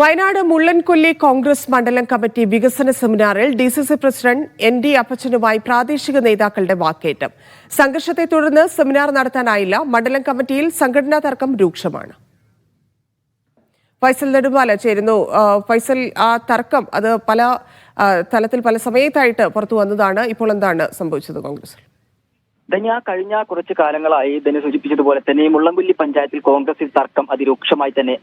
വയനാട് മുള്ളൻകൊല്ലി കോൺഗ്രസ് മണ്ഡലം കമ്മിറ്റി വികസന സെമിനാറിൽ ഡിസിസി പ്രസിഡന്റ് എൻ.ഡി. അപ്പച്ചനുമായി പ്രാദേശിക നേതാക്കളുടെ വാക്കേറ്റം. സംഘർഷത്തെ തുടർന്ന് സെമിനാർ നടത്താനായില്ല. മണ്ഡലം കമ്മിറ്റിയിൽ സംഘടനാ തർക്കം രൂക്ഷമാണ്. ഫൈസൽ നെടുമ്പാല ചേരുന്നു. ഫൈസൽ, ആ തർക്കം അത് പല തലത്തിൽ പല സമയത്തായിട്ട് പുറത്തു വന്നതാണ്. ഇപ്പോൾ എന്താണ് സംഭവിച്ചത് കോൺഗ്രസിൽ? കഴിഞ്ഞ കുറച്ചു കാലങ്ങളായി തന്നെ സൂചിപ്പിച്ചതുപോലെ തന്നെ മുള്ളൻകൊല്ലി പഞ്ചായത്തിൽ കോൺഗ്രസിൽ തർക്കം അതിരൂക്ഷമായി തന്നെ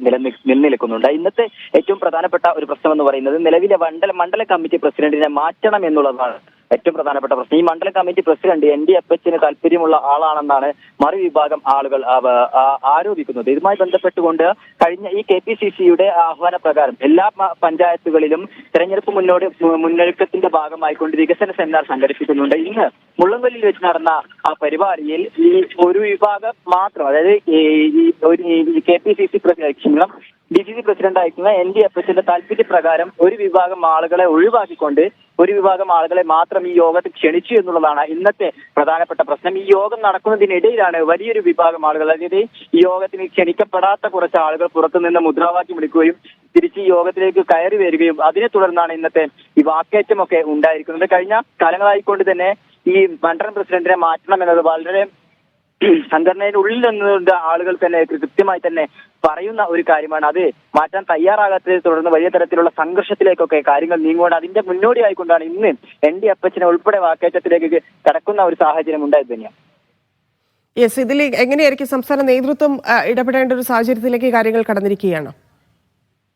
നിലനിൽക്കുന്നുണ്ട്. ഇന്നത്തെ ഏറ്റവും പ്രധാനപ്പെട്ട ഒരു പ്രശ്നം എന്ന് പറയുന്നത് നിലവിലെ മണ്ഡല കമ്മിറ്റി പ്രസിഡന്റിനെ മാറ്റണം എന്നുള്ളതാണ് ഏറ്റവും പ്രധാനപ്പെട്ട പ്രശ്നം. ഈ മണ്ഡല കമ്മിറ്റി പ്രസിഡന്റ് എൻ.ഡി. അപ്പച്ചന് താല്പര്യമുള്ള ആളാണെന്നാണ് മറുവിഭാഗം ആളുകൾ ആരോപിക്കുന്നത്. ഇതുമായി ബന്ധപ്പെട്ടുകൊണ്ട് കഴിഞ്ഞ ഈ KPCCയുടെ ആഹ്വാന പ്രകാരം എല്ലാ പഞ്ചായത്തുകളിലും തെരഞ്ഞെടുപ്പ് മുന്നൊരുക്കത്തിന്റെ ഭാഗമായിക്കൊണ്ട് വികസന സെമിനാർ സംഘടിപ്പിക്കുന്നുണ്ട്. ഇന്ന് മുള്ളൻകൊല്ലിയിൽ വെച്ച് നടന്ന ആ പരിപാടിയിൽ ഈ ഒരു വിഭാഗം മാത്രം, അതായത് DCC പ്രസിഡന്റ് അയക്കുന്ന എൻ.ഡി. അപ്പച്ചന്റെ താല്പര്യപ്രകാരം ഒരു വിഭാഗം ആളുകളെ ഒഴിവാക്കിക്കൊണ്ട് ഒരു വിഭാഗം ആളുകളെ മാത്രം ഈ യോഗത്തിൽ ക്ഷണിച്ചു എന്നുള്ളതാണ് ഇന്നത്തെ പ്രധാനപ്പെട്ട പ്രശ്നം. ഈ യോഗം നടക്കുന്നതിനിടയിലാണ് വലിയൊരു വിഭാഗം ആളുകൾ, അതായത് ഈ യോഗത്തിന് ക്ഷണിക്കപ്പെടാത്ത കുറച്ച് ആളുകൾ പുറത്തുനിന്ന് മുദ്രാവാക്യം വിളിക്കുകയും തിരിച്ച് ഈ യോഗത്തിലേക്ക് കയറി വരികയും അതിനെ തുടർന്നാണ് ഇന്നത്തെ ഈ വാക്കേറ്റമൊക്കെ ഉണ്ടായിരിക്കുന്നത്. കഴിഞ്ഞ കാലങ്ങളായിക്കൊണ്ട് തന്നെ ഈ മണ്ഡലം പ്രസിഡന്റിനെ മാറ്റണം എന്നത് വളരെ സംഘടനയുടെ ഉള്ളിൽ നിന്നുള്ള ആളുകൾ തന്നെ കൃത്യമായി തന്നെ പറയുന്ന ഒരു കാര്യമാണ്. അത് മാറ്റാൻ തയ്യാറാകാത്തതിനെ തുടർന്ന് വലിയ തരത്തിലുള്ള സംഘർഷത്തിലേക്കൊക്കെ കാര്യങ്ങൾ നീങ്ങുകൊണ്ട് അതിന്റെ മുന്നോടിയായിക്കൊണ്ടാണ് ഇന്ന് എൻ.ഡി. അപ്പച്ചനെ ഉൾപ്പെടെ വാക്കേറ്റത്തിലേക്ക് കടക്കുന്ന ഒരു സാഹചര്യം ഉണ്ടായത് തന്നെയാണ്. യെസ്, ഇതിൽ എങ്ങനെയായിരിക്കും സംസ്ഥാന നേതൃത്വം ഇടപെടേണ്ട ഒരു സാഹചര്യത്തിലേക്ക് കാര്യങ്ങൾ കടന്നിരിക്കുകയാണ്?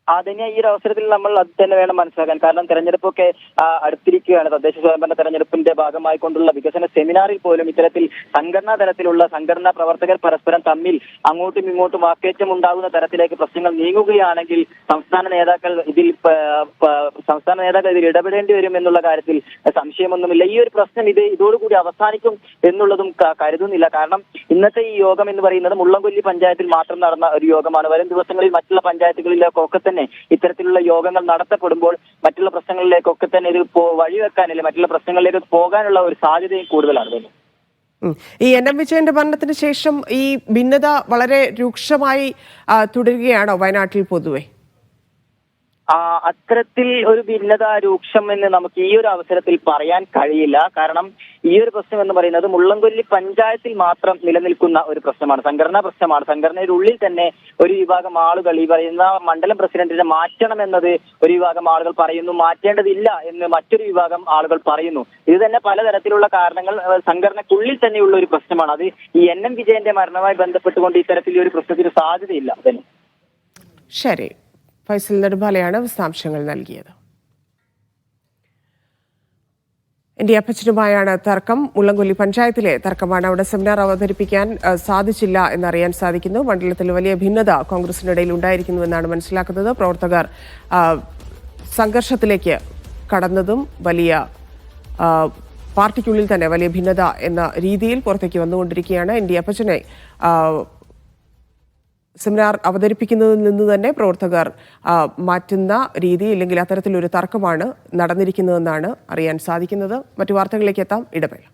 അതന്നെ ഈ ഒരു അവസരത്തിൽ നമ്മൾ അത് തന്നെ വേണം മനസ്സിലാക്കാൻ. കാരണം തെരഞ്ഞെടുപ്പൊക്കെ അടുത്തിരിക്കുകയാണ്. തദ്ദേശ സ്വയംഭരണ തെരഞ്ഞെടുപ്പിന്റെ ഭാഗമായി കൊണ്ടുള്ള വികസന സെമിനാറിൽ പോലും ഇത്തരത്തിൽ സംഘടനാ തലത്തിലുള്ള സംഘടനാ പ്രവർത്തകർ പരസ്പരം തമ്മിൽ അങ്ങോട്ടും ഇങ്ങോട്ടും വാക്കേറ്റം ഉണ്ടാകുന്ന തരത്തിലേക്ക് പ്രശ്നങ്ങൾ നീങ്ങുകയാണെങ്കിൽ സംസ്ഥാന നേതാക്കൾ ഇതിൽ ഇടപെടേണ്ടി വരും എന്നുള്ള കാര്യത്തിൽ സംശയമൊന്നുമില്ല. ഈ ഒരു പ്രശ്നം ഇതോടുകൂടി അവസാനിക്കും എന്നുള്ളതും കരുതുന്നില്ല. കാരണം ഇന്നത്തെ ഈ യോഗം എന്ന് പറയുന്നത് മുള്ളൻകൊല്ലി പഞ്ചായത്തിൽ മാത്രം നടന്ന ഒരു യോഗമാണ്. വരും ദിവസങ്ങളിൽ മറ്റുള്ള പഞ്ചായത്തുകളിലേക്കൊക്കെ തന്നെ ഇത്തരത്തിലുള്ള യോഗങ്ങൾ നടത്തപ്പെടുമ്പോൾ മറ്റുള്ള പ്രശ്നങ്ങളിലേക്കൊക്കെ തന്നെ ഇത് വഴിവെക്കാനല്ലേ മറ്റുള്ള പ്രശ്നങ്ങളിലേക്ക് പോകാനുള്ള ഒരു സാധ്യതയും കൂടുതലാണ്. ഈ എൻ.എം. വിജയന്റെ മരണത്തിന് ശേഷം ഈ ഭിന്നത വളരെ രൂക്ഷമായി തുടരുകയാണോ വയനാട്ടിൽ പൊതുവെ? അത്തരത്തിൽ ഒരു ഭിന്നത രൂക്ഷം എന്ന് നമുക്ക് ഈ ഒരു അവസരത്തിൽ പറയാൻ കഴിയില്ല. കാരണം ഈ ഒരു പ്രശ്നം എന്ന് പറയുന്നത് മുള്ളൻകൊല്ലി പഞ്ചായത്തിൽ മാത്രം നിലനിൽക്കുന്ന ഒരു പ്രശ്നമാണ്, സംഘടനാ പ്രശ്നമാണ്. സംഘടനയുടെ ഉള്ളിൽ തന്നെ ഒരു വിഭാഗം ആളുകൾ ഈ പറയുന്ന മണ്ഡലം പ്രസിഡന്റിനെ മാറ്റണം എന്നത് ഒരു വിഭാഗം ആളുകൾ പറയുന്നു, മാറ്റേണ്ടതില്ല എന്ന് മറ്റൊരു വിഭാഗം ആളുകൾ പറയുന്നു. ഇത് തന്നെ പലതരത്തിലുള്ള കാരണങ്ങൾ സംഘടനക്കുള്ളിൽ തന്നെയുള്ള ഒരു പ്രശ്നമാണ്. അത് ഈ എൻ.എം. വിജയന്റെ മരണവുമായി ബന്ധപ്പെട്ടുകൊണ്ട് ഇത്തരത്തിൽ ഒരു പ്രശ്നത്തിന് സാധ്യതയില്ല. തന്നെ ശരി, ഫൈസൽ നെടുമ്പാലയാണ് വിശദാംശങ്ങൾ നൽകിയത്. എൻ.ഡി. അപ്പച്ചനുമായാണ് തർക്കം. മുള്ളൻകൊല്ലി പഞ്ചായത്തിലെ തർക്കമാണ്. അവിടെ സെമിനാർ അവതരിപ്പിക്കാൻ സാധിച്ചില്ല എന്നറിയാൻ സാധിക്കുന്നു. മണ്ഡലത്തിൽ വലിയ ഭിന്നത കോൺഗ്രസിനിടയിൽ ഉണ്ടായിരിക്കുന്നുവെന്നാണ് മനസ്സിലാക്കുന്നത്. പ്രവർത്തകർ സംഘർഷത്തിലേക്ക് കടന്നതും വലിയ പാർട്ടിക്കുള്ളിൽ തന്നെ വലിയ ഭിന്നത എന്ന രീതിയിൽ പുറത്തേക്ക് വന്നുകൊണ്ടിരിക്കുകയാണ്. എൻ.ഡി. അപ്പച്ചനെ സെമിനാർ അവതരിപ്പിക്കുന്നതിൽ നിന്ന് തന്നെ പ്രവർത്തകർ മാറ്റുന്ന രീതി, ഇല്ലെങ്കിൽ അത്തരത്തിലൊരു തർക്കമാണ് നടന്നിരിക്കുന്നതെന്നാണ് അറിയാൻ സാധിക്കുന്നത്. മറ്റു വാർത്തകളിലേക്ക് എത്താം. ഇടവേള.